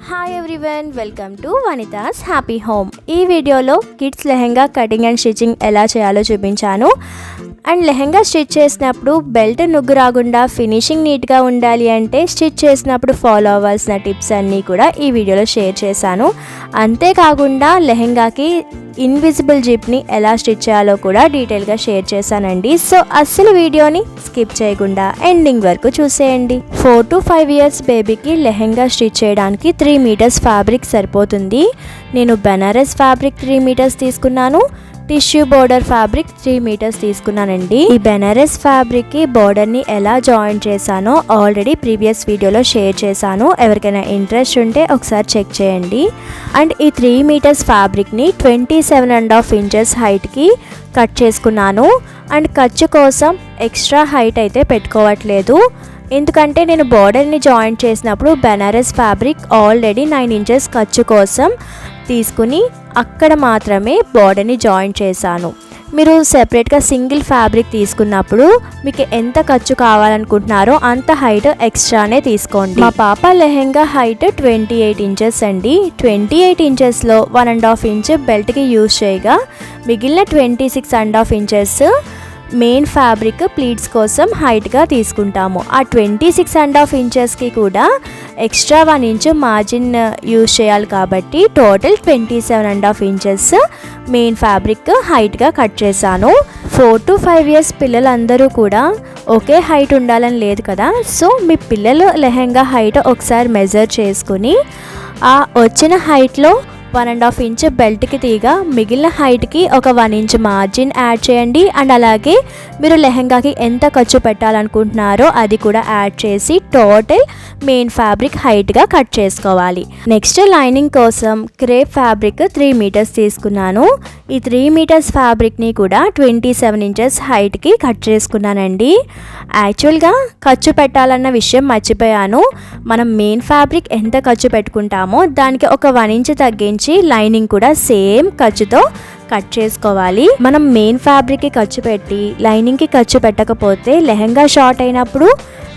Hi everyone, welcome to Vanitha's happy home. ఈ వీడియోలో kids lehenga cutting and stitching ఎలా చేయాలో చూపించాను. అండ్ లెహెంగా స్టిచ్ చేసినప్పుడు బెల్ట్ నుగ్గు రాకుండా ఫినిషింగ్ నీట్గా ఉండాలి అంటే స్టిచ్ చేసినప్పుడు ఫాలో అవ్వాల్సిన టిప్స్ అన్నీ కూడా ఈ వీడియోలో షేర్ చేశాను. అంతేకాకుండా లెహెంగాకి ఇన్విజిబుల్ జిప్ని ఎలా స్టిచ్ చేయాలో కూడా డీటెయిల్గా షేర్ చేశానండి. సో అస్సలు వీడియోని స్కిప్ చేయకుండా ఎండింగ్ వరకు చూసేయండి. 4 to 5 years బేబీకి లెహెంగా స్టిచ్ చేయడానికి 3 meters ఫ్యాబ్రిక్ సరిపోతుంది. నేను బెనారస్ ఫ్యాబ్రిక్ 3 meters తీసుకున్నాను. టిష్యూ బోర్డర్ ఫ్యాబ్రిక్ 3 meters తీసుకున్నానండి. ఈ బెనారస్ ఫ్యాబ్రిక్ కి బోర్డర్ ని ఎలా జాయిన్ చేశానో ఆల్రెడీ ప్రీవియస్ వీడియోలో షేర్ చేశాను. ఎవరికైనా ఇంట్రెస్ట్ ఉంటే ఒకసారి చెక్ చేయండి. అండ్ ఈ 3 meters ఫ్యాబ్రిక్ ని 27.5 inches హైట్ కి కట్ చేసుకున్నాను. అండ్ ఖర్చు కోసం ఎక్స్ట్రా హైట్ అయితే పెట్టుకోవట్లేదు, ఎందుకంటే నేను బోర్డర్ని జాయిన్ చేసినప్పుడు బెనారస్ ఫ్యాబ్రిక్ ఆల్రెడీ 9 inches ఖర్చు కోసం తీసుకుని అక్కడ మాత్రమే బోర్డర్ని జాయిన్ చేశాను. మీరు సెపరేట్గా సింగిల్ ఫ్యాబ్రిక్ తీసుకున్నప్పుడు మీకు ఎంత ఖర్చు కావాలనుకుంటున్నారో అంత హైట్ ఎక్స్ట్రానే తీసుకోండి. మా పాప లెహెంగా హైట్ 28 inches అండి. 28 inchesలో 1.5 inch బెల్ట్కి యూజ్ చేయగా మిగిలిన 26.5 inches మెయిన్ ఫ్యాబ్రిక్ ప్లీట్స్ కోసం హైట్గా తీసుకుంటాము. ఆ 26.5 inchesకి కూడా ఎక్స్ట్రా 1 inch మార్జిన్ యూజ్ చేయాలి కాబట్టి టోటల్ 27.5 inches మెయిన్ ఫ్యాబ్రిక్ హైట్గా కట్ చేశాను. 4 to 5 years పిల్లలందరూ కూడా ఒకే హైట్ ఉండాలని లేదు కదా. సో మీ పిల్లలు లెహెంగా హైట్ ఒకసారి మెజర్ చేసుకుని ఆ వచ్చిన హైట్లో 1.5 inch బెల్ట్కి తీగా మిగిలిన హైట్కి ఒక 1 inch మార్జిన్ యాడ్ చేయండి. అండ్ అలాగే మీరు లెహెంగాకి ఎంత ఖర్చు పెట్టాలనుకుంటున్నారో అది కూడా యాడ్ చేసి టోటల్ మెయిన్ ఫ్యాబ్రిక్ హైట్గా కట్ చేసుకోవాలి. నెక్స్ట్ లైనింగ్ కోసం క్రేప్ ఫ్యాబ్రిక్ 3 meters తీసుకున్నాను. ఈ 3 meters ఫ్యాబ్రిక్ని కూడా 27 inches హైట్కి కట్ చేసుకున్నానండి. యాక్చువల్గా ఖర్చు పెట్టాలన్న విషయం మర్చిపోయాను. మనం మెయిన్ ఫ్యాబ్రిక్ ఎంత ఖర్చు పెట్టుకుంటామో దానికి ఒక 1 inch తగ్గించి లైనింగ్ కూడా సేమ్ ఖర్చుతో కట్ చేసుకోవాలి. మనం మెయిన్ ఫ్యాబ్రిక్కి ఖర్చు పెట్టి లైనింగ్కి ఖర్చు పెట్టకపోతే లెహెంగా షార్ట్ అయినప్పుడు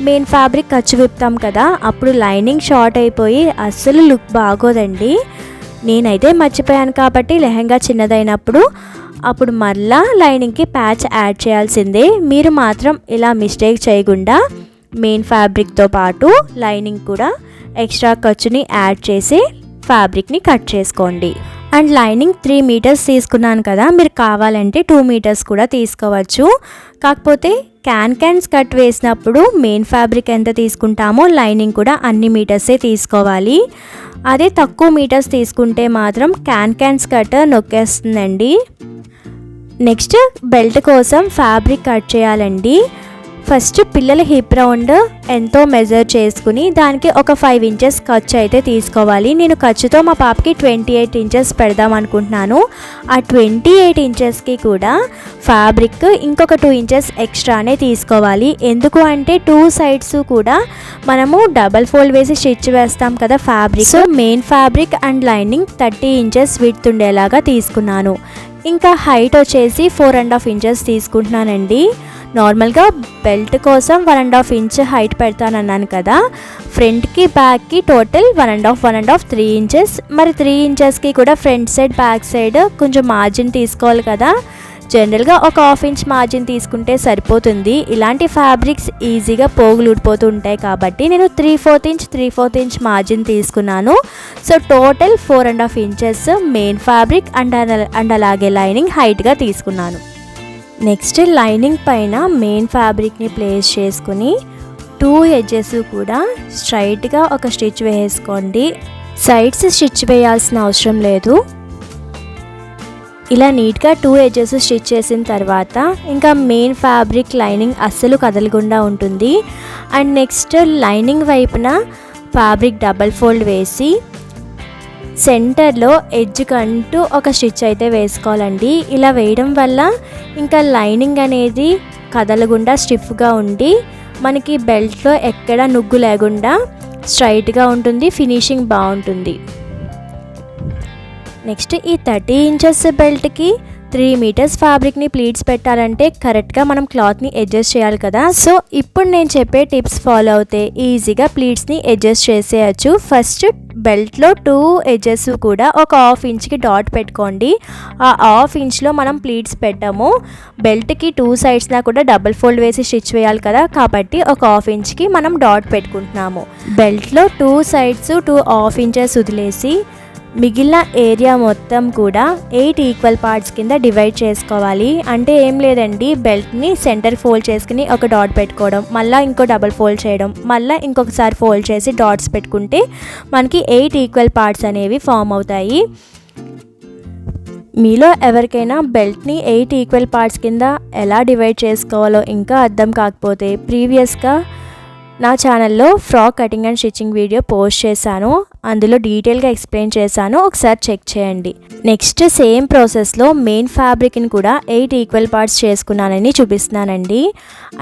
మెయిన్ ఫ్యాబ్రిక్ ఖర్చు విప్పుతాం కదా, అప్పుడు లైనింగ్ షార్ట్ అయిపోయి అస్సలు లుక్ బాగోదండి. నేనైతే మర్చిపోయాను కాబట్టి లెహెంగా చిన్నదైనప్పుడు అప్పుడు మళ్ళా లైనింగ్కి ప్యాచ్ యాడ్ చేయాల్సిందే. మీరు మాత్రం ఇలా మిస్టేక్ చేయకుండా మెయిన్ ఫ్యాబ్రిక్తో పాటు లైనింగ్ కూడా ఎక్స్ట్రా ఖర్చుని యాడ్ చేసి ఫ్యాబ్రిక్ని కట్ చేసుకోండి. అండ్ లైనింగ్ 3 meters తీసుకున్నాను కదా, మీరు కావాలంటే 2 meters కూడా తీసుకోవచ్చు. కాకపోతే క్యాన్స్ కట్ వేసినప్పుడు మెయిన్ ఫ్యాబ్రిక్ ఎంత తీసుకుంటామో లైనింగ్ కూడా అన్ని మీటర్సే తీసుకోవాలి. అదే తక్కువ మీటర్స్ తీసుకుంటే మాత్రం క్యాన్స్ కట్ నొక్కేస్తుందండి. నెక్స్ట్ బెల్ట్ కోసం ఫ్యాబ్రిక్ కట్ చేయాలండి. ఫస్ట్ పిల్లల హిప్ రౌండ్ ఎంతో మెజర్ చేసుకుని దానికి ఒక 5 inches ఖర్చు అయితే తీసుకోవాలి. నేను ఖర్చుతో మా పాపకి 28 inches పెడదాం అనుకుంటున్నాను. ఆ 28 inchesకి కూడా ఫ్యాబ్రిక్ ఇంకొక 2 inches ఎక్స్ట్రానే తీసుకోవాలి. ఎందుకు అంటే 2 sides కూడా మనము డబల్ ఫోల్డ్ వేసి స్టిచ్ వేస్తాం కదా fabric. So main fabric and lining 30 inches width ఉండేలాగా తీసుకున్నాను. ఇంకా హైట్ వచ్చేసి 4.5 inches తీసుకుంటున్నానండి. నార్మల్గా బెల్ట్ కోసం 1.5 inch హైట్ పెడతానన్నాను కదా, ఫ్రంట్కి బ్యాక్కి టోటల్ 1.5 3 inches. మరి 3 inchesకి కూడా ఫ్రంట్ సైడ్ బ్యాక్ సైడ్ కొంచెం మార్జిన్ తీసుకోవాలి కదా. జనరల్గా ఒక 1/2 inch మార్జిన్ తీసుకుంటే సరిపోతుంది. ఇలాంటి ఫ్యాబ్రిక్స్ ఈజీగా పోగులు ఊడిపోతూ ఉంటాయి కాబట్టి నేను 3/4 inch మార్జిన్ తీసుకున్నాను. So total 4.5 inches main fabric and అలాగే లైనింగ్ హైట్గా తీసుకున్నాను. నెక్స్ట్ లైనింగ్ పైన మెయిన్ ఫ్యాబ్రిక్ని ప్లేస్ చేసుకుని 2 edges కూడా స్ట్రైట్గా ఒక స్టిచ్ వేసుకోండి. సైడ్స్ స్టిచ్ వేయాల్సిన అవసరం లేదు. ఇలా నీట్గా 2 edges స్టిచ్ చేసిన తర్వాత ఇంకా మెయిన్ ఫ్యాబ్రిక్ లైనింగ్ అస్సలు కదలకుండా ఉంటుంది. అండ్ నెక్స్ట్ లైనింగ్ వైపున ఫ్యాబ్రిక్ డబల్ ఫోల్డ్ వేసి సెంటర్లో ఎడ్జ్ కంటూ ఒక స్టిచ్ అయితే వేసుకోవాలండి. ఇలా వేయడం వల్ల ఇంకా లైనింగ్ అనేది కదలకుండా స్టిఫ్గా ఉండి మనకి బెల్ట్లో ఎక్కడ నుగ్గు లేకుండా స్ట్రైట్గా ఉంటుంది, ఫినిషింగ్ బాగుంటుంది. నెక్స్ట్ ఈ 30 inches బెల్ట్కి 3 మీటర్స్ ఫ్యాబ్రిక్ని ప్లీట్స్ పెట్టాలంటే కరెక్ట్గా మనం క్లాత్ని అడ్జస్ట్ చేయాలి కదా. సో ఇప్పుడు నేను చెప్పే టిప్స్ ఫాలో అవుతే ఈజీగా ప్లీట్స్ని అడ్జస్ట్ చేసేయచ్చు. ఫస్ట్ బెల్ట్లో 2 ఎడ్జెస్ కూడా ఒక 1/2 ఇంచ్కి డాట్ పెట్టుకోండి. ఆ 1/2 ఇంచ్లో మనం ప్లీట్స్ పెట్టాము. బెల్ట్కి 2 సైడ్స్నా కూడా డబుల్ ఫోల్డ్ వేసి స్టిచ్ వేయాలి కదా, కాబట్టి ఒక 1/2 ఇంచ్కి మనం డాట్ పెట్టుకుంటున్నాము. బెల్ట్లో 2 సైడ్స్ 2.5 ఇంచెస్ వదిలేసి మిగిలిన ఏరియా మొత్తం కూడా 8 ఈక్వల్ పార్ట్స్ కింద డివైడ్ చేసుకోవాలి. అంటే ఏం లేదండి, బెల్ట్ని సెంటర్ ఫోల్డ్ చేసుకుని ఒక డాట్ పెట్టుకోవడం, మళ్ళీ ఇంకో డబుల్ ఫోల్డ్ చేయడం, మళ్ళీ ఇంకొకసారి ఫోల్డ్ చేసి డాట్స్ పెట్టుకుంటే మనకి 8 ఈక్వల్ పార్ట్స్ అనేవి ఫామ్ అవుతాయి. మీలో ఎవరికైనా బెల్ట్ని 8 ఈక్వల్ పార్ట్స్ కింద ఎలా డివైడ్ చేసుకోవాలో ఇంకా అర్థం కాకపోతే ప్రీవియస్గా నా ఛానల్లో frock cutting and stitching video post చేశాను. అందులో డీటెయిల్గా ఎక్స్ప్లెయిన్ చేశాను, ఒకసారి చెక్ చేయండి. నెక్స్ట్ సేమ్ ప్రాసెస్లో మెయిన్ ఫ్యాబ్రిక్ని కూడా 8 ఈక్వల్ పార్ట్స్ చేసుకున్నానని చూపిస్తున్నానండి.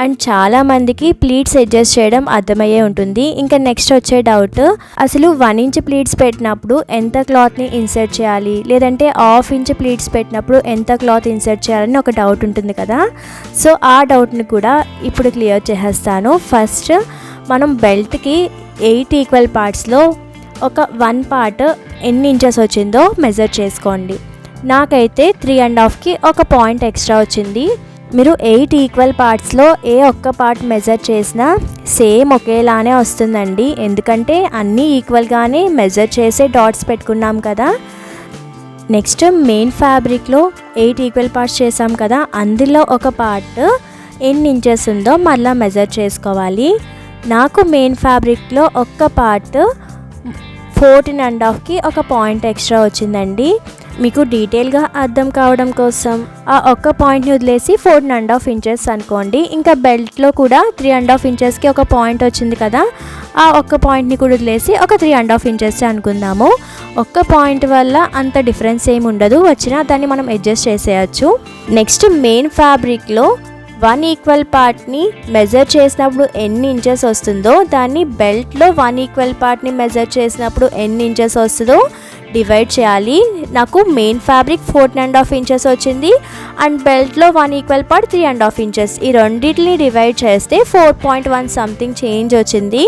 అండ్ చాలామందికి ప్లీట్స్ అడ్జస్ట్ చేయడం అర్థమయ్యే ఉంటుంది. ఇంకా నెక్స్ట్ వచ్చే డౌట్, అసలు 1 ఇంచ్ ప్లీట్స్ పెట్టినప్పుడు ఎంత క్లాత్ని ఇన్సర్ట్ చేయాలి, లేదంటే 1/2 ఇంచ్ ప్లీట్స్ పెట్టినప్పుడు ఎంత క్లాత్ ఇన్సర్ట్ చేయాలని ఒక డౌట్ ఉంటుంది కదా. సో ఆ డౌట్ని కూడా ఇప్పుడు క్లియర్ చేసేస్తాను. ఫస్ట్ మనం బెల్ట్కి 8 ఈక్వల్ పార్ట్స్లో ఒక 1 పార్ట్ ఎన్ని ఇంచెస్ వచ్చిందో మెజర్ చేసుకోండి. నాకైతే 3.5కి ఒక పాయింట్ ఎక్స్ట్రా వచ్చింది. మీరు 8 ఈక్వల్ పార్ట్స్లో ఏ ఒక్క పార్ట్ మెజర్ చేసినా సేమ్ ఒకేలానే వస్తుందండి, ఎందుకంటే అన్నీ ఈక్వల్గానే మెజర్ చేసే డాట్స్ పెట్టుకున్నాం కదా. నెక్స్ట్ మెయిన్ ఫ్యాబ్రిక్లో 8 ఈక్వల్ పార్ట్స్ చేసాం కదా, అందులో ఒక పార్ట్ ఎన్ని ఇంచెస్ ఉందో మళ్ళీ మెజర్ చేసుకోవాలి. నాకు మెయిన్ ఫ్యాబ్రిక్లో ఒక్క పార్ట్ 14.5కి ఒక పాయింట్ ఎక్స్ట్రా వచ్చిందండి. మీకు డీటెయిల్గా అర్థం కావడం కోసం ఆ ఒక్క పాయింట్ని వదిలేసి 14.5 ఇంచెస్ అనుకోండి. ఇంకా బెల్ట్లో కూడా 3.5 ఇంచెస్కి ఒక పాయింట్ వచ్చింది కదా, ఆ ఒక్క పాయింట్ని కూడా వదిలేసి ఒక 3.5 ఇంచెస్ అనుకుందాము. ఒక్క పాయింట్ వల్ల అంత డిఫరెన్స్ ఏమి ఉండదు, వచ్చినా దాన్ని మనం అడ్జస్ట్ చేసేయచ్చు. నెక్స్ట్ మెయిన్ ఫ్యాబ్రిక్లో 1 ఈక్వల్ పార్ట్ని మెజర్ చేసినప్పుడు ఎన్ని ఇంచెస్ వస్తుందో దాన్ని బెల్ట్లో 1 ఈక్వల్ పార్ట్ని మెజర్ చేసినప్పుడు ఎన్ని ఇంచెస్ వస్తుందో డివైడ్ చేయాలి. నాకు మెయిన్ ఫ్యాబ్రిక్ 14.5 ఇంచెస్ వచ్చింది అండ్ బెల్ట్లో 1 ఈక్వల్ పార్ట్ 3.5 ఇంచెస్. ఈ రెండింటిని డివైడ్ చేస్తే 4.1 సంథింగ్ చేంజ్ వచ్చింది.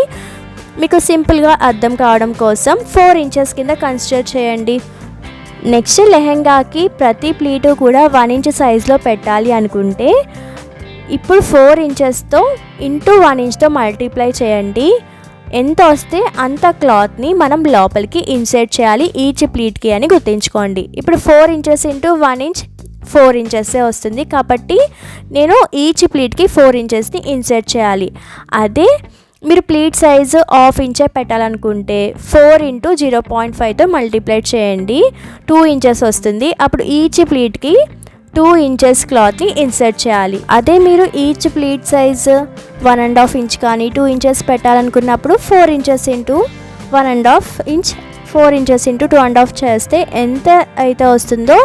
మీకు సింపుల్గా అర్థం కావడం కోసం 4 ఇంచెస్ కింద కన్సిడర్ చేయండి. నెక్స్ట్ లెహెంగాకి ప్రతి ప్లీటు కూడా 1 ఇంచ్ సైజులో పెట్టాలి అనుకుంటే ఇప్పుడు 4 ఇంచెస్తో ఇంటూ 1 ఇంచ్తో మల్టిప్లై చేయండి. ఎంత వస్తే అంత క్లాత్ని మనం లోపలికి ఇన్సర్ట్ చేయాలి ఈచ్ ప్లీట్కి అని గుర్తుంచుకోండి. ఇప్పుడు 4 ఇంచెస్ ఇంటూ 1 ఇంచ్ 4 ఇంచెస్సే వస్తుంది, కాబట్టి నేను ఈచ్ ప్లీట్కి 4 ఇంచెస్ని ఇన్సర్ట్ చేయాలి. అదే మీరు ప్లీట్ సైజు 1/2 ఇంచే పెట్టాలనుకుంటే 4 ఇంటూ 0.5తో మల్టిప్లై చేయండి, 2 ఇంచెస్ వస్తుంది. అప్పుడు ఈచ్ ప్లీట్కి 2 ఇంచెస్ క్లాత్ని ఇన్సర్ట్ చేయాలి. అదే మీరు ఈచ్ ప్లీట్ సైజు 1.5 ఇంచ్ కానీ 2 ఇంచెస్ పెట్టాలనుకున్నప్పుడు 4 inches into 1.5 inch 4 inches into 2.5 చేస్తే ఎంత అయితే వస్తుందో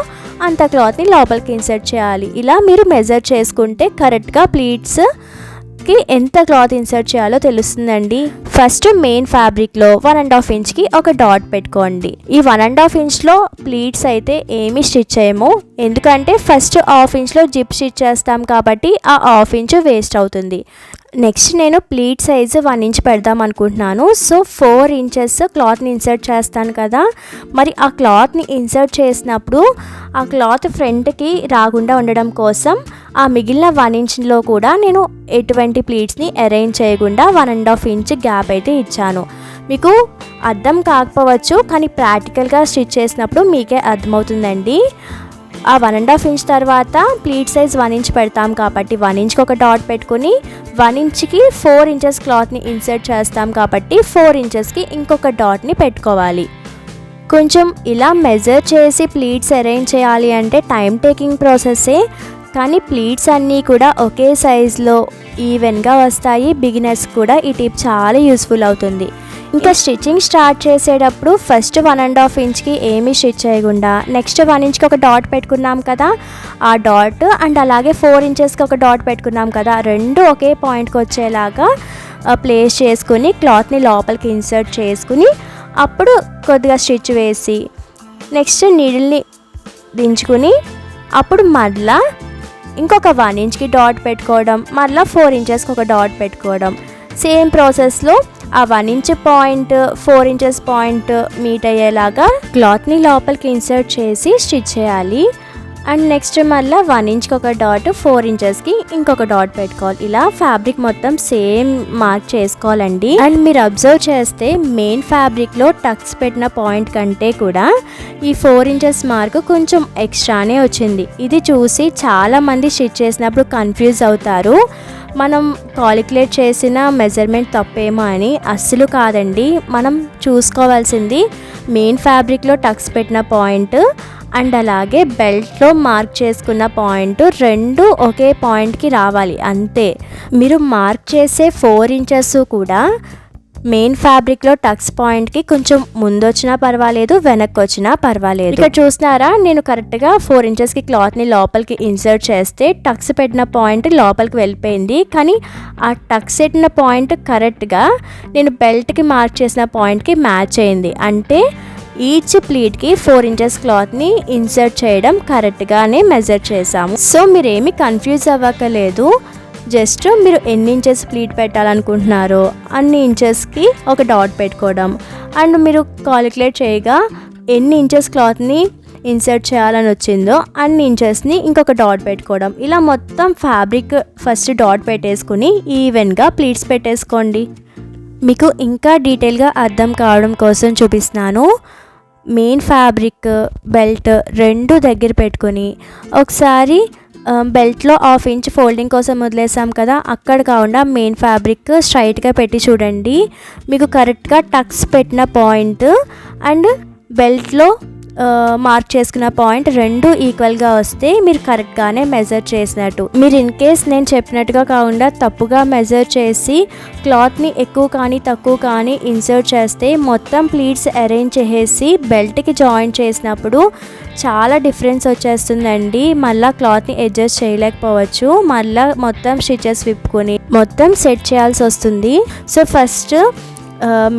అంత క్లాత్ని లోపలికి ఇన్సర్ట్ చేయాలి. ఇలా మీరు మెజర్ చేసుకుంటే కరెక్ట్గా ప్లీట్స్కి ఎంత క్లాత్ ఇన్సర్ట్ చేయాలో తెలుస్తుందండి. ఫస్ట్ మెయిన్ ఫ్యాబ్రిక్లో 1.5 ఇంచ్కి ఒక డాట్ పెట్టుకోండి. ఈ 1.5 ఇంచ్లో ప్లీట్స్ అయితే ఏమీ స్టిచ్ చేయము, ఎందుకంటే ఫస్ట్ 1/2 ఇంచ్లో జిప్ స్టిచ్ చేస్తాం కాబట్టి ఆ 1/2 ఇంచ్ వేస్ట్ అవుతుంది. నెక్స్ట్ నేను ప్లీట్ సైజు 1 ఇంచ్ పెడదాం అనుకుంటున్నాను. సో 4 ఇంచెస్ క్లాత్ని ఇన్సర్ట్ చేస్తాను కదా, మరి ఆ క్లాత్ని ఇన్సర్ట్ చేసినప్పుడు ఆ క్లాత్ ఫ్రంట్కి రాకుండా ఉండడం కోసం ఆ మిగిలిన 1 ఇంచ్లో కూడా నేను ఎటువంటి ప్లీట్స్ని అరేంజ్ చేయకుండా 1.5 ఇంచ్ గ్యాప్ అయితే ఇచ్చాను. మీకు అర్థం కాకపోవచ్చు, కానీ ప్రాక్టికల్గా స్టిచ్ చేసినప్పుడు మీకే అర్థమవుతుందండి. ఆ 1.5 ఇంచ్ తర్వాత ప్లీట్ సైజ్ 1 ఇంచ్ పెడతాం కాబట్టి 1 ఇంచ్కి ఒక డాట్ పెట్టుకుని 1 ఇంచ్కి 4 ఇంచెస్ క్లాత్ని ఇన్సర్ట్ చేస్తాం కాబట్టి 4 ఇంచెస్కి ఇంకొక డాట్ని పెట్టుకోవాలి. కొంచెం ఇలా మెజర్ చేసి ప్లీట్స్ అరేంజ్ చేయాలి అంటే టైం టేకింగ్ ప్రాసెస్సే, కానీ ప్లీట్స్ అన్నీ కూడా ఒకే సైజులో ఈవెన్గా వస్తాయి. బిగినర్స్ కూడా ఈ టిప్ చాలా యూస్ఫుల్ అవుతుంది. ఇంకా స్టిచ్చింగ్ స్టార్ట్ చేసేటప్పుడు ఫస్ట్ 1.5 ఇంచ్కి ఏమీ స్టిచ్ చేయకుండా నెక్స్ట్ 1 ఇంచ్కి ఒక డాట్ పెట్టుకున్నాం కదా, ఆ డాట్ అండ్ అలాగే 4 ఇంచెస్కి ఒక డాట్ పెట్టుకున్నాం కదా, రెండు ఒకే పాయింట్కి వచ్చేలాగా ప్లేస్ చేసుకుని క్లాత్ని లోపలికి ఇన్సర్ట్ చేసుకుని అప్పుడు కొద్దిగా స్టిచ్ వేసి నెక్స్ట్ నీడిల్ని దించుకుని అప్పుడు మళ్ళీ ఇంకొక 1 ఇంచ్కి డాట్ పెట్టుకోవడం, మళ్ళీ 4 ఇంచెస్కి ఒక డాట్ పెట్టుకోవడం. సేమ్ ప్రాసెస్లో ఆ 1 inch point 4 inches point meet అయ్యేలాగా క్లాత్ని లోపలికి ఇన్సర్ట్ చేసి స్టిచ్ చేయాలి. అండ్ నెక్స్ట్ మళ్ళీ 1 ఇంచ్కి ఒక డాట్, 4 ఇంచెస్కి ఇంకొక డాట్ పెట్టుకోవాలి. ఇలా ఫ్యాబ్రిక్ మొత్తం సేమ్ మార్క్ చేసుకోవాలండి. అండ్ మీరు అబ్జర్వ్ చేస్తే మెయిన్ ఫ్యాబ్రిక్లో టక్స్ పెట్టిన పాయింట్ కంటే కూడా ఈ 4 ఇంచెస్ మార్క్ కొంచెం ఎక్స్ట్రానే వచ్చింది. ఇది చూసి చాలామంది స్టిచ్ చేసినప్పుడు కన్ఫ్యూజ్ అవుతారు, మనం కాలిక్యులేట్ చేసిన మెజర్మెంట్ తప్పేమో అని. అస్సలు కాదండి, మనం చూసుకోవాల్సింది మెయిన్ ఫ్యాబ్రిక్లో టక్స్ పెట్టిన పాయింట్ అండ్ అలాగే బెల్ట్లో మార్క్ చేసుకున్న పాయింట్ రెండు ఒకే పాయింట్కి రావాలి అంతే. మీరు మార్క్ చేసే 4 ఇంచెస్ కూడా మెయిన్ ఫ్యాబ్రిక్లో టక్స్ పాయింట్కి కొంచెం ముందు వచ్చినా పర్వాలేదు, వెనక్కి వచ్చినా పర్వాలేదు. ఇక్కడ చూస్తున్నారా, నేను కరెక్ట్గా 4 ఇంచెస్కి క్లాత్ని లోపలికి ఇన్సర్ట్ చేస్తే టక్స్ పెట్టిన పాయింట్ లోపలికి వెళ్ళిపోయింది. కానీ ఆ టక్స్ పెట్టిన పాయింట్ కరెక్ట్గా నేను బెల్ట్కి మార్క్ చేసిన పాయింట్కి మ్యాచ్ అయింది. అంటే ఈచ్ ప్లీట్కి 4 ఇంచెస్ క్లాత్ని ఇన్సర్ట్ చేయడం కరెక్ట్గానే మెజర్ చేసాము. సో మీరేమీ కన్ఫ్యూజ్ అవ్వకలేదు, జస్ట్ మీరు ఎన్ని ఇంచెస్ ప్లీట్ పెట్టాలనుకుంటున్నారో అన్ని ఇంచెస్కి ఒక డాట్ పెట్టుకోవడం. అండ్ మీరు కాలిక్యులేట్ చేయగా ఎన్ని ఇంచెస్ క్లాత్ని ఇన్సర్ట్ చేయాలని వచ్చిందో అన్ని ఇంచెస్ని ఇంకొక డాట్ పెట్టుకోవడం. ఇలా మొత్తం ఫ్యాబ్రిక్ ఫస్ట్ డాట్ పెట్టేసుకుని ఈవెన్గా ప్లీట్స్ పెట్టేసుకోండి. మీకు ఇంకా డీటెయిల్గా అర్థం కావడం కోసం చూపిస్తున్నాను. మెయిన్ ఫ్యాబ్రిక్ బెల్ట్ రెండు దగ్గర పెట్టుకొని ఒకసారి బెల్ట్లో 1/2 ఇంచ్ ఫోల్డింగ్ కోసం వదిలేసాం కదా, అక్కడ కాకుండా మెయిన్ ఫ్యాబ్రిక్ స్ట్రైట్గా పెట్టి చూడండి. మీకు కరెక్ట్గా టక్స్ పెట్టిన పాయింట్ అండ్ బెల్ట్లో మార్క్ చేసుకున్న పాయింట్ రెండు ఈక్వల్గా వస్తే మీరు కరెక్ట్గానే మెజర్ చేసినట్టు. మీరు ఇన్ కేస్ నేను చెప్పినట్టుగా కాకుండా తప్పుగా మెజర్ చేసి క్లాత్ని ఎక్కువ కానీ తక్కువ కానీ ఇన్సర్ట్ చేస్తే మొత్తం ప్లీట్స్ అరేంజ్ చేసి బెల్ట్కి జాయిన్ చేసినప్పుడు చాలా డిఫరెన్స్ వచ్చేస్తుందండి. మళ్ళీ క్లాత్ని అడ్జస్ట్ చేయలేకపోవచ్చు, మళ్ళీ మొత్తం స్టిచెస్ విప్పుకొని మొత్తం సెట్ చేయాల్సి వస్తుంది. సో ఫస్ట్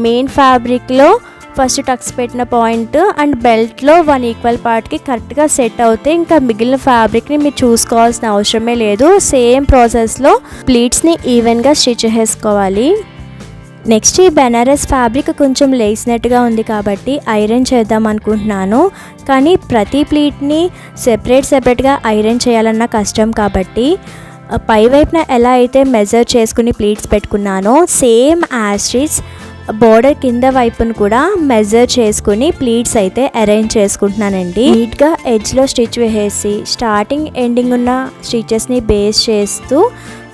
మెయిన్ ఫ్యాబ్రిక్లో ఫస్ట్ టక్స్ పెట్టిన పాయింట్ అండ్ బెల్ట్లో 1 ఈక్వల్ పార్ట్కి కరెక్ట్గా సెట్ అవుతే ఇంకా మిగిలిన ఫ్యాబ్రిక్ని మీరు చూసుకోవాల్సిన అవసరమే లేదు. సేమ్ ప్రాసెస్లో ప్లీట్స్ని ఈవెన్గా స్టిచ్ చేసుకోవాలి. నెక్స్ట్ ఈ బెనారస్ ఫ్యాబ్రిక్ కొంచెం లేసినట్టుగా ఉంది కాబట్టి ఐరన్ చేద్దాం అనుకుంటున్నాను. కానీ ప్రతి ప్లీట్ని సెపరేట్గా ఐరన్ చేయాలన్న కష్టం కాబట్టి పై వైపున ఎలా అయితే మెజర్ చేసుకుని ప్లీట్స్ పెట్టుకున్నానో సేమ్ యాస్టీస్ బోర్డర్ కింద వైపును కూడా మెజర్ చేసుకుని ప్లీట్స్ అయితే అరేంజ్ చేసుకుంటున్నానండి. నీట్గా ఎడ్జ్లో స్టిచ్ వేసేసి స్టార్టింగ్ ఎండింగ్ ఉన్న స్టిచెస్ని బేస్ చేస్తూ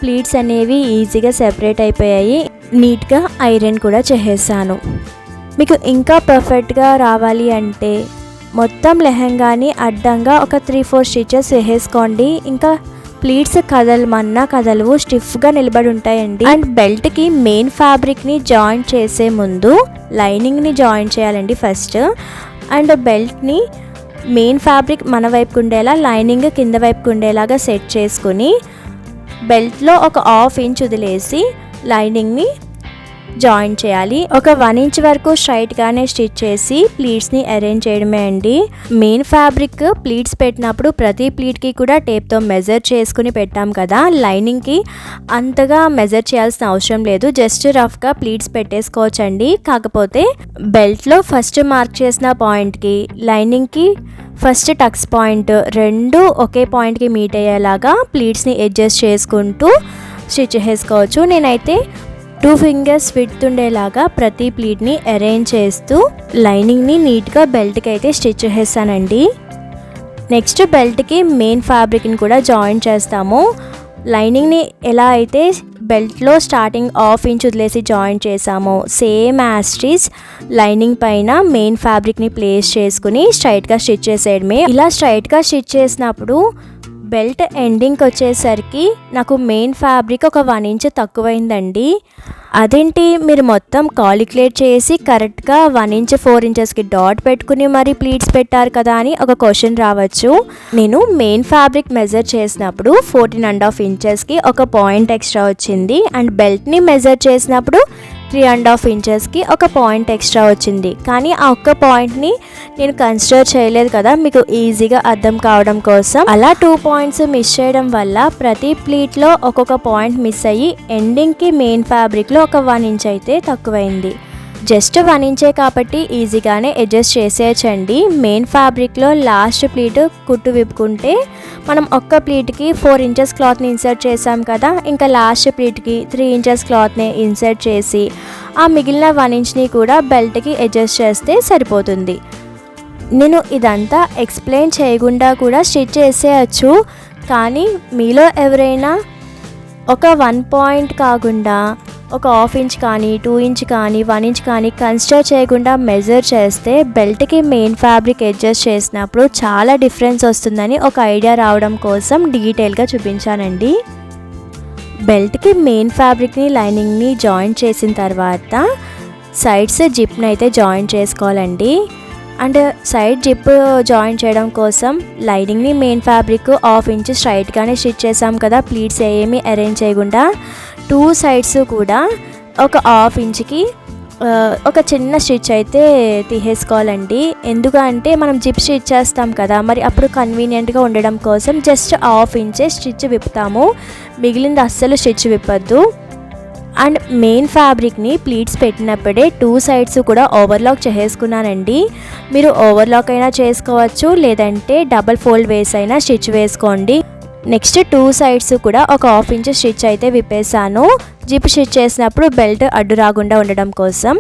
ప్లీట్స్ అనేవి ఈజీగా సెపరేట్ అయిపోయాయి. నీట్గా ఐరన్ కూడా చేసేసాను. మీకు ఇంకా పర్ఫెక్ట్గా రావాలి అంటే మొత్తం లెహంగాని అడ్డంగా ఒక 3-4 స్టిచెస్ వేసేసుకోండి. ఇంకా ప్లీట్స్ కదలమన్నా కదలవు, స్టిఫ్గా నిలబడి ఉంటాయండి. అండ్ బెల్ట్కి మెయిన్ ఫ్యాబ్రిక్ని జాయిన్ చేసే ముందు లైనింగ్ని జాయిన్ చేయాలండి ఫస్ట్. అండ్ బెల్ట్ని మెయిన్ ఫ్యాబ్రిక్ మన వైపుకు ఉండేలా, లైనింగ్ కింద వైపుకు ఉండేలాగా సెట్ చేసుకుని బెల్ట్లో ఒక 1/2 ఇంచ్ వదిలేసి లైనింగ్ని జాయిన్ చేయాలి. ఒక 1 ఇంచ్ వరకు స్ట్రైట్గానే స్టిచ్ చేసి ప్లీట్స్ని అరేంజ్ చేయడమే అండి. మెయిన్ ఫ్యాబ్రిక్ ప్లీట్స్ పెట్టినప్పుడు ప్రతి ప్లీట్కి కూడా టేప్తో మెజర్ చేసుకుని పెట్టాం కదా, లైనింగ్కి అంతగా మెజర్ చేయాల్సిన అవసరం లేదు, జస్ట్ రఫ్గా ప్లీట్స్ పెట్టేసుకోవచ్చండి. కాకపోతే బెల్ట్లో ఫస్ట్ మార్క్ చేసిన పాయింట్కి లైనింగ్కి ఫస్ట్ టక్స్ పాయింట్ రెండు ఒకే పాయింట్కి మీట్ అయ్యేలాగా ప్లీట్స్ని అడ్జస్ట్ చేసుకుంటూ స్టిచ్ చేసుకోవచ్చు. నేనైతే 2 ఫింగర్స్ విడ్త్ ఉండేలాగా ప్రతి ప్లీట్ని అరేంజ్ చేస్తూ లైనింగ్ని నీట్గా బెల్ట్కి అయితే స్టిచ్ చేస్తానండి. నెక్స్ట్ బెల్ట్కి మెయిన్ ఫ్యాబ్రిక్ని కూడా జాయిన్ చేస్తాము. లైనింగ్ని ఎలా అయితే బెల్ట్లో స్టార్టింగ్ 1/2 ఇంచ్ వదిలేసి జాయిన్ చేసామో సేమ్ యాస్టీస్ లైనింగ్ పైన మెయిన్ ఫ్యాబ్రిక్ని ప్లేస్ చేసుకుని స్ట్రైట్గా స్టిచ్ చేసేయడమే. ఇలా స్ట్రైట్గా స్టిచ్ చేసినప్పుడు బెల్ట్ ఎండింగ్కి వచ్చేసరికి నాకు మెయిన్ ఫ్యాబ్రిక్ ఒక 1 ఇంచ్ తక్కువైందండి. అదేంటి మీరు మొత్తం కాలిక్యులేట్ చేసి కరెక్ట్గా 1 ఇంచ్ 4 ఇంచెస్కి డాట్ పెట్టుకుని మరి ప్లీట్స్ పెట్టారు కదా అని ఒక క్వశ్చన్ రావచ్చు. నేను మెయిన్ ఫ్యాబ్రిక్ మెజర్ చేసినప్పుడు 14.5 ఇంచెస్కి ఒక పాయింట్ ఎక్స్ట్రా వచ్చింది. అండ్ బెల్ట్ని మెజర్ చేసినప్పుడు 3.5 ఇంచెస్కి ఒక పాయింట్ ఎక్స్ట్రా వచ్చింది. కానీ ఆ ఒక్క పాయింట్ని నేను కన్సిడర్ చేయలేదు కదా, మీకు ఈజీగా అర్థం కావడం కోసం. అలా 2 పాయింట్స్ మిస్ చేయడం వల్ల ప్రతి ప్లీట్లో ఒక్కొక్క పాయింట్ మిస్ అయ్యి ఎండింగ్కి మెయిన్ ఫ్యాబ్రిక్లో ఒక 1 ఇంచ్ అయితే తక్కువైంది. జస్ట్ 1 ఇంచే కాబట్టి ఈజీగానే అడ్జస్ట్ చేసేయచ్చండి. మెయిన్ ఫ్యాబ్రిక్లో లాస్ట్ ప్లీట్ కుట్టు విప్పుకుంటే మనం ఒక్క ప్లీట్కి 4 ఇంచెస్ క్లాత్ని ఇన్సర్ట్ చేసాం కదా, ఇంకా లాస్ట్ ప్లీట్కి 3 ఇంచెస్ క్లాత్ని ఇన్సర్ట్ చేసి ఆ మిగిలిన 1 ఇంచ్ని కూడా బెల్ట్కి అడ్జస్ట్ చేస్తే సరిపోతుంది. నేను ఇదంతా ఎక్స్ప్లెయిన్ చేయకుండా కూడా స్టిచ్ చేసేయచ్చు. కానీ మీలో ఎవరైనా ఒక 1 పాయింట్ కాకుండా ఒక 1/2 ఇంచ్ కానీ 2 ఇంచ్ కానీ 1 ఇంచ్ కానీ కన్సిడర్ చేయకుండా మెజర్ చేస్తే బెల్ట్కి మెయిన్ ఫ్యాబ్రిక్ అడ్జస్ట్ చేసినప్పుడు చాలా డిఫరెన్స్ వస్తుందని ఒక ఐడియా రావడం కోసం డీటెయిల్గా చూపించానండి. బెల్ట్కి మెయిన్ ఫ్యాబ్రిక్ని లైనింగ్ని జాయిన్ చేసిన తర్వాత సైడ్స్ జిప్ని అయితే జాయిన్ చేసుకోవాలండి. అండ్ సైడ్ జిప్ జాయిన్ చేయడం కోసం లైనింగ్ని మెయిన్ ఫ్యాబ్రిక్ 1/2 ఇంచ్ స్ట్రైట్గానే స్టిచ్ చేసాం కదా, ప్లీట్స్ ఏమీ అరేంజ్ చేయకుండా. 2 సైడ్స్ కూడా ఒక 1/2 ఇంచ్కి ఒక చిన్న స్టిచ్ అయితే తీసేసుకోవాలండి. ఎందుకంటే మనం జిప్ స్టిచ్ చేస్తాం కదా, మరి అప్పుడు కన్వీనియంట్గా ఉండడం కోసం జస్ట్ 1/2 ఇంచే స్టిచ్ విప్పుతాము, మిగిలింది అస్సలు స్టిచ్ విప్పద్దు. అండ్ మెయిన్ ఫ్యాబ్రిక్ని ప్లీట్స్ పెట్టినప్పుడే 2 సైడ్స్ కూడా ఓవర్లాక్ చేసేసుకున్నానండి. మీరు ఓవర్లాక్ అయినా చేసుకోవచ్చు, లేదంటే డబల్ ఫోల్డ్ వేసి అయినా స్టిచ్ వేసుకోండి. నెక్స్ట్ 2 సైడ్స్ కూడా ఒక 1/2 ఇంచ్ స్టిచ్ అయితే విప్పేసాను, జిప్ స్టిచ్ చేసినప్పుడు బెల్ట్ అడ్డు రాకుండా ఉండడం కోసం.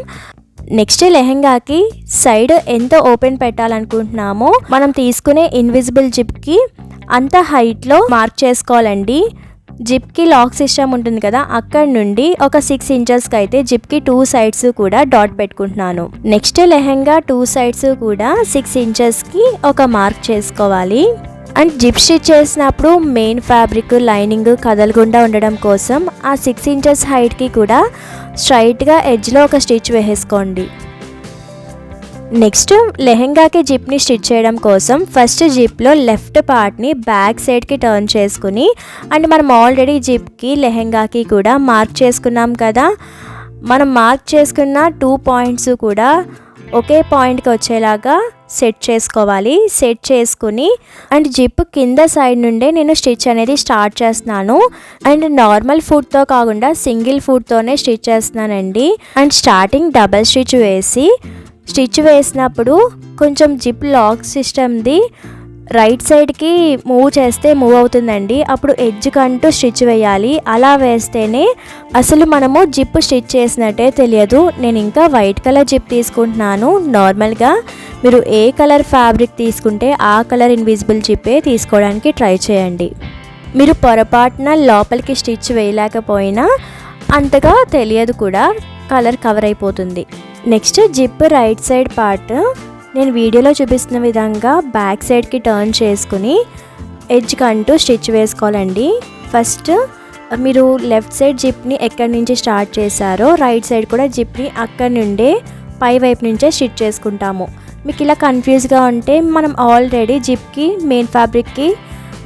నెక్స్ట్ లెహెంగాకి సైడ్ ఎంత ఓపెన్ పెట్టాలనుకుంటున్నామో మనం తీసుకునే ఇన్విజిబుల్ జిప్కి అంత హైట్లో మార్క్ చేసుకోవాలండి. జిప్కి లాక్ సిస్టమ్ ఉంటుంది కదా, అక్కడ నుండి ఒక 6 ఇంచెస్కి అయితే జిప్కి 2 సైడ్స్ కూడా డాట్ పెట్టుకుంటున్నాను. నెక్స్ట్ లెహెంగా 2 సైడ్స్ కూడా 6 ఇంచెస్కి ఒక మార్క్ చేసుకోవాలి. అండ్ జిప్ స్టిచ్ చేసినప్పుడు మెయిన్ ఫ్యాబ్రిక్ లైనింగ్ కదలకుండా ఉండడం కోసం ఆ 6 ఇంచెస్ హైట్కి కూడా స్ట్రైట్గా ఎడ్జ్లో ఒక స్టిచ్ వేసేసుకోండి. నెక్స్ట్ లెహెంగాకి జిప్ని స్టిచ్ చేయడం కోసం ఫస్ట్ జిప్లో లెఫ్ట్ పార్ట్ని బ్యాక్ సైడ్కి టర్న్ చేసుకుని, అండ్ మనం ఆల్రెడీ జిప్కి లెహెంగాకి కూడా మార్క్ చేసుకున్నాం కదా, మనం మార్క్ చేసుకున్న 2 పాయింట్స్ కూడా ఒకే పాయింట్కి వచ్చేలాగా సెట్ చేసుకోవాలి. సెట్ చేసుకుని అండ్ జిప్ కింద సైడ్ నుండే నేను స్టిచ్ అనేది స్టార్ట్ చేస్తున్నాను. అండ్ నార్మల్ ఫుట్తో కాకుండా సింగిల్ ఫుట్తోనే స్టిచ్ చేస్తున్నానండి. అండ్ స్టార్టింగ్ డబల్ స్టిచ్ వేసి స్టిచ్ వేసినప్పుడు కొంచెం జిప్ లాక్ సిస్టమ్ది రైట్ సైడ్కి మూవ్ చేస్తే మూవ్ అవుతుందండి, అప్పుడు ఎడ్జ్ కంటూ స్టిచ్ వేయాలి. అలా వేస్తేనే అసలు మనము జిప్ స్టిచ్ చేసినట్టే తెలియదు. నేను ఇంకా వైట్ కలర్ జిప్ తీసుకుంటున్నాను. నార్మల్గా మీరు ఏ కలర్ ఫ్యాబ్రిక్ తీసుకుంటే ఆ కలర్ ఇన్విజిబుల్ జిప్పే తీసుకోవడానికి ట్రై చేయండి. మీరు పొరపాటున లోపలికి స్టిచ్ వేయలేకపోయినా అంతగా తెలియదు కూడా, కలర్ కవర్ అయిపోతుంది. Next zip right side part నేను వీడియోలో చూపిస్తున్న విధంగా బ్యాక్ సైడ్కి టర్న్ చేసుకుని ఎడ్జ్ కంటూ స్టిచ్ వేసుకోవాలండి. ఫస్ట్ మీరు లెఫ్ట్ సైడ్ జిప్ని ఎక్కడి నుంచి స్టార్ట్ చేశారో రైట్ సైడ్ కూడా జిప్ని అక్కడి నుండే పై వైపు నుంచే స్టిచ్ చేసుకుంటాము. మీకు ఇలా కన్ఫ్యూజ్గా ఉంటే మనం ఆల్రెడీ జిప్కి మెయిన్ ఫ్యాబ్రిక్కి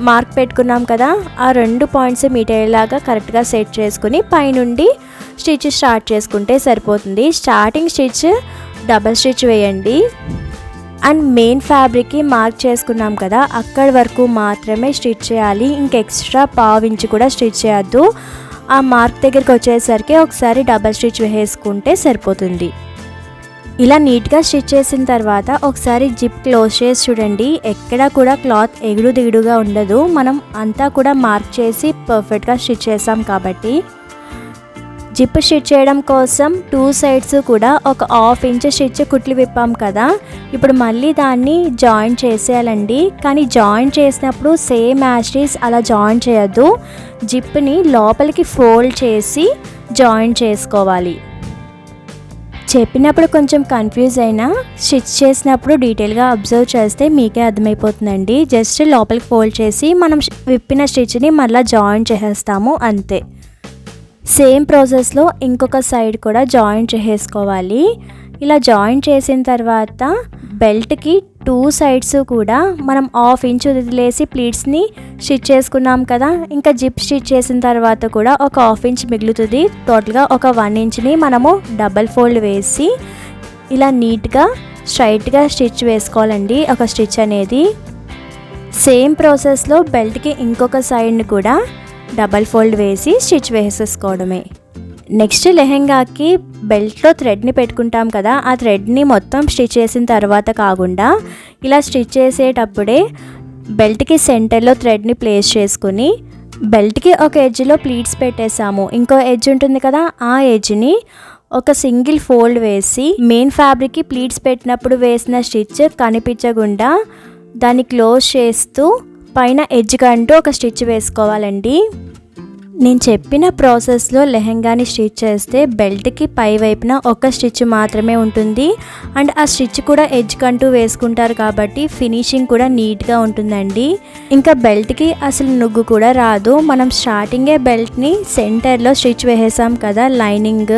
మార్క్ పెట్టుకున్నాం కదా, ఆ 2 పాయింట్స్ మీట్ అయ్యేలాగా కరెక్ట్గా సెట్ చేసుకుని పైనుండి స్టిచ్ స్టార్ట్ చేసుకుంటే సరిపోతుంది. స్టార్టింగ్ స్టిచ్ డబల్ స్టిచ్ వేయండి. అండ్ మెయిన్ ఫ్యాబ్రిక్కి మార్క్ చేసుకున్నాం కదా, అక్కడి వరకు మాత్రమే స్టిచ్ చేయాలి. ఇంక ఎక్స్ట్రా 1/2 ఇంచ్ కూడా స్టిచ్ చేయొద్దు. ఆ మార్క్ దగ్గరికి వచ్చేసరికి ఒకసారి డబల్ స్టిచ్ వేసుకుంటే సరిపోతుంది. ఇలా నీట్గా స్టిచ్ చేసిన తర్వాత ఒకసారి జిప్ క్లోజ్ చేసి చూడండి, ఎక్కడ కూడా క్లాత్ ఎగుడు దిగుడుగా ఉండదు. మనం అంతా కూడా మార్క్ చేసి పర్ఫెక్ట్గా స్టిచ్ చేసాం కాబట్టి. జిప్ స్టిచ్ చేయడం కోసం 2 సైడ్స్ కూడా ఒక 1/2 ఇంచ్ స్టిచ్ కుట్లు విప్పాం కదా, ఇప్పుడు మళ్ళీ దాన్ని జాయిన్ చేసేయాలండి. కానీ జాయిన్ చేసినప్పుడు సేమ్ యాస్టీస్ అలా జాయిన్ చేయొద్దు, జిప్ని లోపలికి ఫోల్డ్ చేసి జాయిన్ చేసుకోవాలి. చెప్పినప్పుడు కొంచెం కన్ఫ్యూజ్ అయినా స్టిచ్ చేసినప్పుడు డీటెయిల్గా అబ్జర్వ్ చేస్తే మీకే అర్థమైపోతుందండి. జస్ట్ లోపలికి ఫోల్డ్ చేసి మనం విప్పిన స్టిచ్ని మళ్ళీ జాయిన్ చేసేస్తాము అంతే. సేమ్ ప్రాసెస్లో ఇంకొక సైడ్ కూడా జాయిన్ చేసేసుకోవాలి. ఇలా జాయిన్ చేసిన తర్వాత బెల్ట్కి టూ సైడ్స్ కూడా మనం 1/2 ఇంచ్ వదిలేసి ప్లీట్స్ని స్టిచ్ చేసుకున్నాం కదా. ఇంకా జిప్ స్టిచ్ చేసిన తర్వాత కూడా ఒక 1/2 ఇంచ్ మిగులుతుంది. టోటల్గా ఒక 1 ఇంచ్ని మనము డబల్ ఫోల్డ్ వేసి ఇలా నీట్గా స్ట్రైట్గా స్టిచ్ వేసుకోవాలండి. ఒక స్టిచ్ అనేది సేమ్ ప్రాసెస్లో బెల్ట్కి ఇంకొక సైడ్ని కూడా డబల్ ఫోల్డ్ వేసి స్టిచ్ వేసేసుకోవడమే. నెక్స్ట్ లెహెంగాకి బెల్ట్లో థ్రెడ్ని పెట్టుకుంటాం కదా, ఆ థ్రెడ్ని మొత్తం స్టిచ్ చేసిన తర్వాత కాకుండా ఇలా స్టిచ్ చేసేటప్పుడే బెల్ట్కి సెంటర్లో థ్రెడ్ని ప్లేస్ చేసుకుని బెల్ట్కి ఒక ఎడ్జ్లో ప్లీట్స్ పెట్టేసాము. ఇంకో ఎడ్జ్ ఉంటుంది కదా, ఆ ఎడ్జ్ని ఒక సింగిల్ ఫోల్డ్ వేసి మెయిన్ ఫ్యాబ్రిక్కి ప్లీట్స్ పెట్టినప్పుడు వేసిన స్టిచ్ కనిపించకుండా దాన్ని క్లోజ్ చేస్తూ పైన ఎడ్జ్ కంటూ ఒక స్టిచ్ వేసుకోవాలండి. నేను చెప్పిన ప్రాసెస్లో లెహెంగాని స్టిచ్ చేస్తే బెల్ట్కి పై వైపున ఒక స్టిచ్ మాత్రమే ఉంటుంది. అండ్ ఆ స్టిచ్ కూడా ఎడ్జ్ కంటూ వేసుకుంటారు కాబట్టి ఫినిషింగ్ కూడా నీట్గా ఉంటుందండి. ఇంకా బెల్ట్కి అసలు నుగ్గు కూడా రాదు. మనం స్టార్టింగే బెల్ట్ని సెంటర్లో స్టిచ్ వేసేసాం కదా, లైనింగ్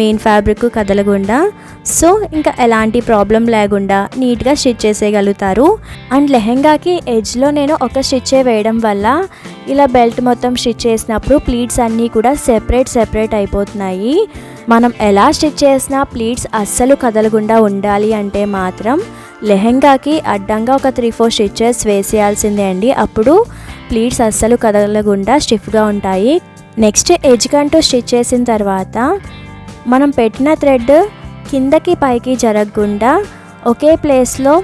మెయిన్ ఫ్యాబ్రిక్ కదలకుండా. సో ఇంకా ఎలాంటి ప్రాబ్లం లేకుండా నీట్గా స్టిచ్ చేసేయగలుగుతారు. అండ్ లెహెంగాకి ఎడ్జ్లో నేను ఒక స్టిచ్చే వేయడం వల్ల ఇలా బెల్ట్ మొత్తం స్టిచ్ చేసినప్పుడు ప్లీట్స్ అన్నీ కూడా సెపరేట్ అయిపోతున్నాయి. మనం ఎలా స్టిచ్ చేసినా ప్లీట్స్ అస్సలు కదలకుండా ఉండాలి అంటే మాత్రం లెహెంగాకి అడ్డంగా ఒక 3-4 స్టిచెస్ వేసేయాల్సిందే అండి. అప్పుడు ప్లీట్స్ అస్సలు కదలకుండా స్టిఫ్గా ఉంటాయి. నెక్స్ట్ ఎడ్జ్ కంటూ స్టిచ్ చేసిన తర్వాత మనం పెట్టిన థ్రెడ్ కిందకి పైకి జరగకుండా ఒకే ప్లేస్లో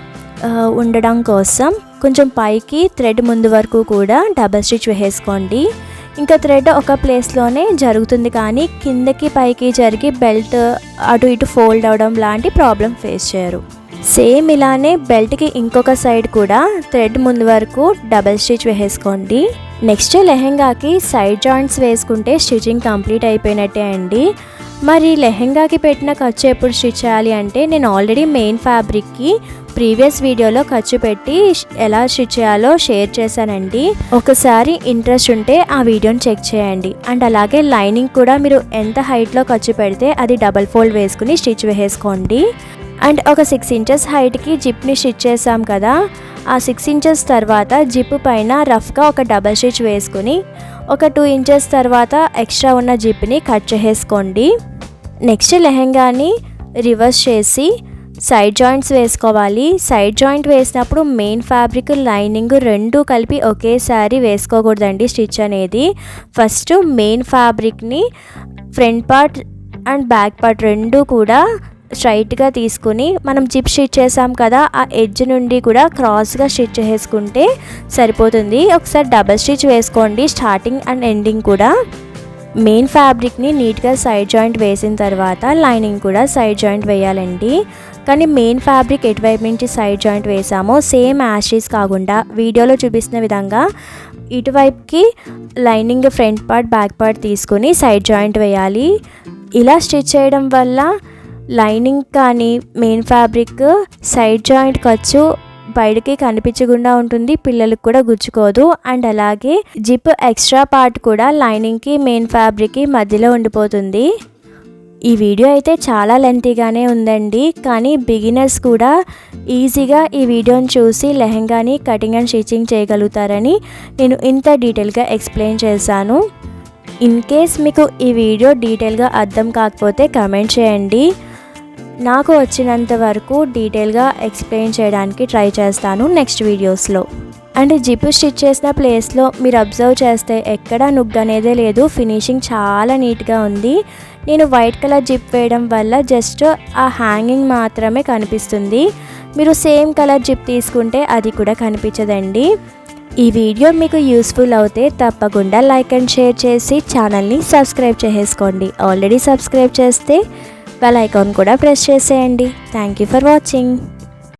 ఉండడం కోసం కొంచెం పైకి థ్రెడ్ ముందు వరకు కూడా డబల్ స్టిచ్ వేసుకోండి. ఇంకా థ్రెడ్ ఒక ప్లేస్లోనే జరుగుతుంది కానీ కిందకి పైకి జరిగి బెల్ట్ అటు ఇటు ఫోల్డ్ అవడం లాంటి ప్రాబ్లం ఫేస్ చేయరు. సేమ్ ఇలానే బెల్ట్కి ఇంకొక సైడ్ కూడా థ్రెడ్ ముందు వరకు డబల్ స్టిచ్ వేసుకోండి. నెక్స్ట్ లెహెంగాకి సైడ్ జాయింట్స్ వేసుకుంటే స్టిచ్చింగ్ కంప్లీట్ అయిపోయినట్టే అండి. మరి లెహెంగాకి పెట్టిన ఖర్చు ఎప్పుడు స్టిచ్ చేయాలి అంటే నేను ఆల్రెడీ మెయిన్ ఫ్యాబ్రిక్కి ప్రీవియస్ వీడియోలో ఖర్చు పెట్టి ఎలా స్టిచ్ చేయాలో షేర్ చేశానండి. ఒకసారి ఇంట్రెస్ట్ ఉంటే ఆ వీడియోని చెక్ చేయండి. అండ్ అలాగే లైనింగ్ కూడా మీరు ఎంత హైట్లో ఖర్చు పెడితే అది డబల్ ఫోల్డ్ వేసుకుని స్టిచ్ వేసుకోండి. అండ్ ఒక 6 ఇంచెస్ హైట్కి జిప్ని స్టిచ్ చేసాం కదా, ఆ 6 ఇంచెస్ తర్వాత జిప్ పైన రఫ్గా ఒక డబల్ స్టిచ్ వేసుకుని ఒక 2 ఇంచెస్ తర్వాత ఎక్స్ట్రా ఉన్న జిప్ని కట్ చేసుకోండి. నెక్స్ట్ లెహెంగాని రివర్స్ చేసి సైడ్ జాయింట్స్ వేసుకోవాలి. సైడ్ జాయింట్ వేసినప్పుడు మెయిన్ ఫ్యాబ్రిక్ లైనింగ్ రెండు కలిపి ఒకేసారి వేసుకోకూడదండి. స్టిచ్ అనేది ఫస్ట్ మెయిన్ ఫ్యాబ్రిక్ని front part and back part రెండు కూడా స్ట్రైట్గా తీసుకుని మనం జిప్ స్టిచ్ చేసాం కదా, ఆ ఎడ్జ్ నుండి కూడా క్రాస్గా స్టిచ్ చేసుకుంటే సరిపోతుంది. ఒకసారి డబల్ స్టిచ్ వేసుకోండి స్టార్టింగ్ అండ్ ఎండింగ్ కూడా. మెయిన్ ఫ్యాబ్రిక్ని నీట్గా సైడ్ జాయింట్ వేసిన తర్వాత లైనింగ్ కూడా సైడ్ జాయింట్ వేయాలండి. కానీ మెయిన్ ఫ్యాబ్రిక్ ఎటువైపు నుంచి సైడ్ జాయింట్ వేసామో సేమ్ యాషీస్ కాకుండా వీడియోలో చూపిస్తున్న విధంగా ఇటువైపుకి lining front part back part తీసుకుని సైడ్ జాయింట్ వేయాలి. ఇలా స్టిచ్ చేయడం వల్ల లైనింగ్ కానీ మెయిన్ ఫ్యాబ్రిక్ సైడ్ జాయింట్ ఖర్చు బయటకి కనిపించకుండా ఉంటుంది, పిల్లలకు కూడా గుచ్చుకోదు. అండ్ అలాగే జిప్ ఎక్స్ట్రా పార్ట్ కూడా లైనింగ్కి మెయిన్ ఫ్యాబ్రిక్కి మధ్యలో ఉండిపోతుంది. ఈ వీడియో అయితే చాలా లెంతీగానే ఉందండి, కానీ బిగినర్స్ కూడా ఈజీగా ఈ వీడియోని చూసి లెహెంగాని కటింగ్ అండ్ స్టిచ్చింగ్ చేయగలుగుతారని నేను ఇంత డీటెయిల్గా ఎక్స్ప్లెయిన్ చేశాను. ఇన్ కేస్ మీకు ఈ వీడియో డీటెయిల్గా అర్థం కాకపోతే కమెంట్ చేయండి. నాకు వచ్చినంత వరకు డీటెయిల్గా ఎక్స్ప్లెయిన్ చేయడానికి ట్రై చేస్తాను నెక్స్ట్ వీడియోస్లో. అండ్ జిప్ స్టిచ్ చేసిన ప్లేస్లో మీరు అబ్జర్వ్ చేస్తే ఎక్కడా నుగ్గు అనేదే లేదు. ఫినిషింగ్ చాలా నీట్గా ఉంది. నేను వైట్ కలర్ జిప్ వేయడం వల్ల జస్ట్ ఆ హ్యాంగింగ్ మాత్రమే కనిపిస్తుంది. మీరు సేమ్ కలర్ జిప్ తీసుకుంటే అది కూడా కనిపించదండి. ఈ వీడియో మీకు యూస్ఫుల్ అవుతే తప్పకుండా లైక్ అండ్ షేర్ చేసి ఛానల్ని సబ్స్క్రైబ్ చేసుకోండి. ఆల్రెడీ సబ్స్క్రైబ్ చేస్తే బెల్ ఐకాన్ కూడా ప్రెస్ చేసేయండి. Thank you for watching.